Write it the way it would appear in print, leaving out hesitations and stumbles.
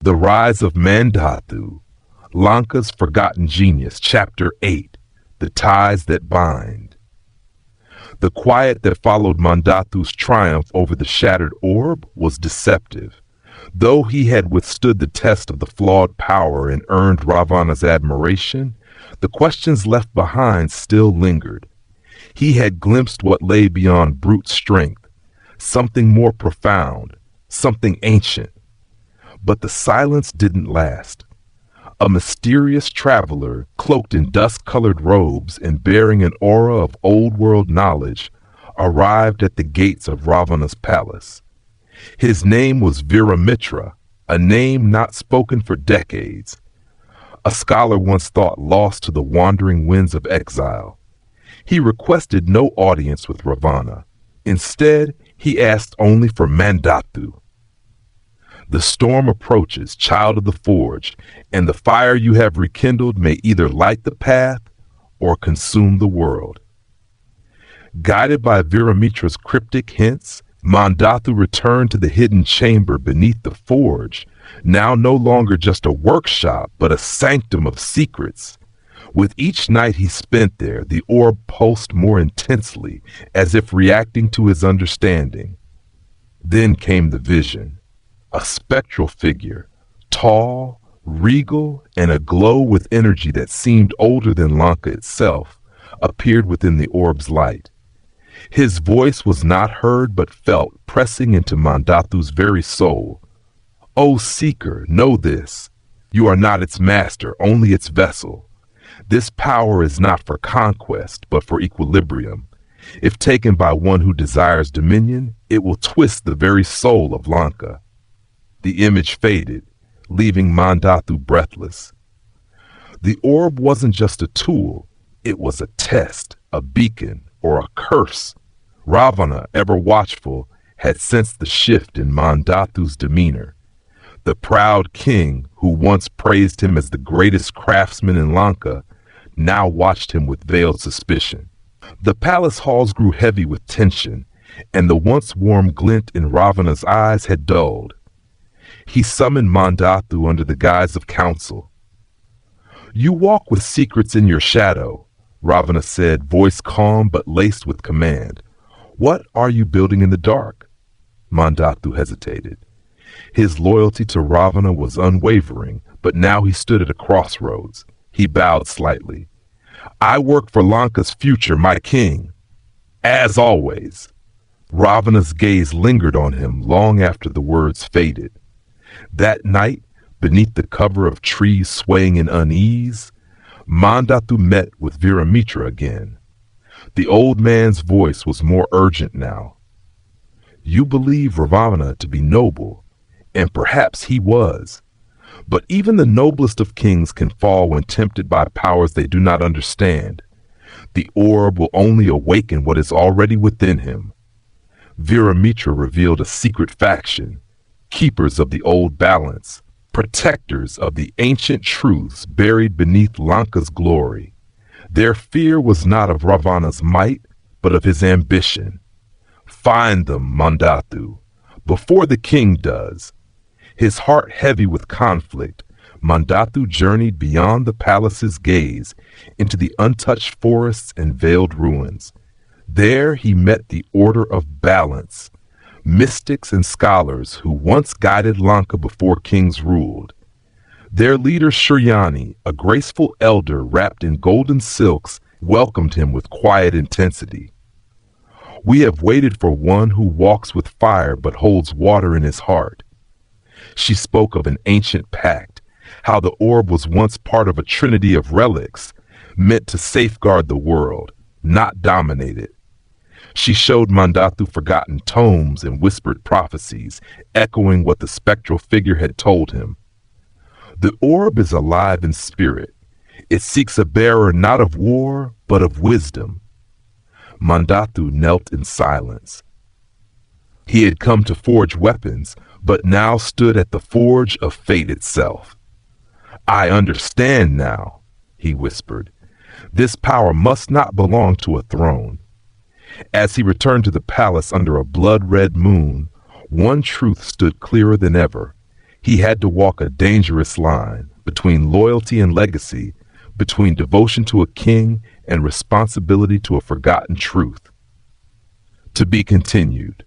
The Rise of Mandhathu, Lanka's Forgotten Genius, Chapter 8, The Ties That Bind. The quiet that followed Mandhathu's triumph over the shattered orb was deceptive. Though he had withstood the test of the flawed power and earned Ravana's admiration, the questions left behind still lingered. He had glimpsed what lay beyond brute strength, something more profound, something ancient. But the silence didn't last. A mysterious traveler, cloaked in dust-colored robes and bearing an aura of old-world knowledge, arrived at the gates of Ravana's palace. His name was Viramitra, a name not spoken for decades. A scholar once thought lost to the wandering winds of exile. He requested no audience with Ravana. Instead, he asked only for Mandhathu. The storm approaches, child of the forge, and the fire you have rekindled may either light the path or consume the world. Guided by Viramitra's cryptic hints, Mandhathu returned to the hidden chamber beneath the forge, now no longer just a workshop, but a sanctum of secrets. With each night he spent there, the orb pulsed more intensely, as if reacting to his understanding. Then came the vision. A spectral figure, tall, regal, and aglow with energy that seemed older than Lanka itself, appeared within the orb's light. His voice was not heard but felt, pressing into Mandhathu's very soul. "O Seeker, know this. You are not its master, only its vessel. This power is not for conquest, but for equilibrium. If taken by one who desires dominion, it will twist the very soul of Lanka." The image faded, leaving Mandhathu breathless. The orb wasn't just a tool, it was a test, a beacon, or a curse. Ravana, ever watchful, had sensed the shift in Mandhathu's demeanor. The proud king, who once praised him as the greatest craftsman in Lanka, now watched him with veiled suspicion. The palace halls grew heavy with tension, and the once warm glint in Ravana's eyes had dulled. He summoned Mandhathu under the guise of counsel. "You walk with secrets in your shadow," Ravana said, voice calm but laced with command. "What are you building in the dark?" Mandhathu hesitated. His loyalty to Ravana was unwavering, but now he stood at a crossroads. He bowed slightly. "I work for Lanka's future, my king." "As always." Ravana's gaze lingered on him long after the words faded. That night, beneath the cover of trees swaying in unease, Mandhathu met with Viramitra again. The old man's voice was more urgent now. "You believe Ravana to be noble, and perhaps he was. But even the noblest of kings can fall when tempted by powers they do not understand. The orb will only awaken what is already within him." Viramitra revealed a secret faction, keepers of the old balance, protectors of the ancient truths buried beneath Lanka's glory. Their fear was not of Ravana's might, but of his ambition. "Find them, Mandhathu, before the king does." His heart heavy with conflict, Mandhathu journeyed beyond the palace's gaze into the untouched forests and veiled ruins. There he met the Order of Balance, mystics and scholars who once guided Lanka before kings ruled. Their leader Suryani, a graceful elder wrapped in golden silks, welcomed him with quiet intensity. "We have waited for one who walks with fire but holds water in his heart." She spoke of an ancient pact, how the orb was once part of a trinity of relics, meant to safeguard the world, not dominate it. She showed Mandhathu forgotten tomes and whispered prophecies, echoing what the spectral figure had told him. The orb is alive in spirit. It seeks a bearer not of war, but of wisdom. Mandhathu knelt in silence. He had come to forge weapons, but now stood at the forge of fate itself. "I understand now," he whispered. "This power must not belong to a throne." As he returned to the palace under a blood-red moon, one truth stood clearer than ever. He had to walk a dangerous line between loyalty and legacy, between devotion to a king and responsibility to a forgotten truth. To be continued.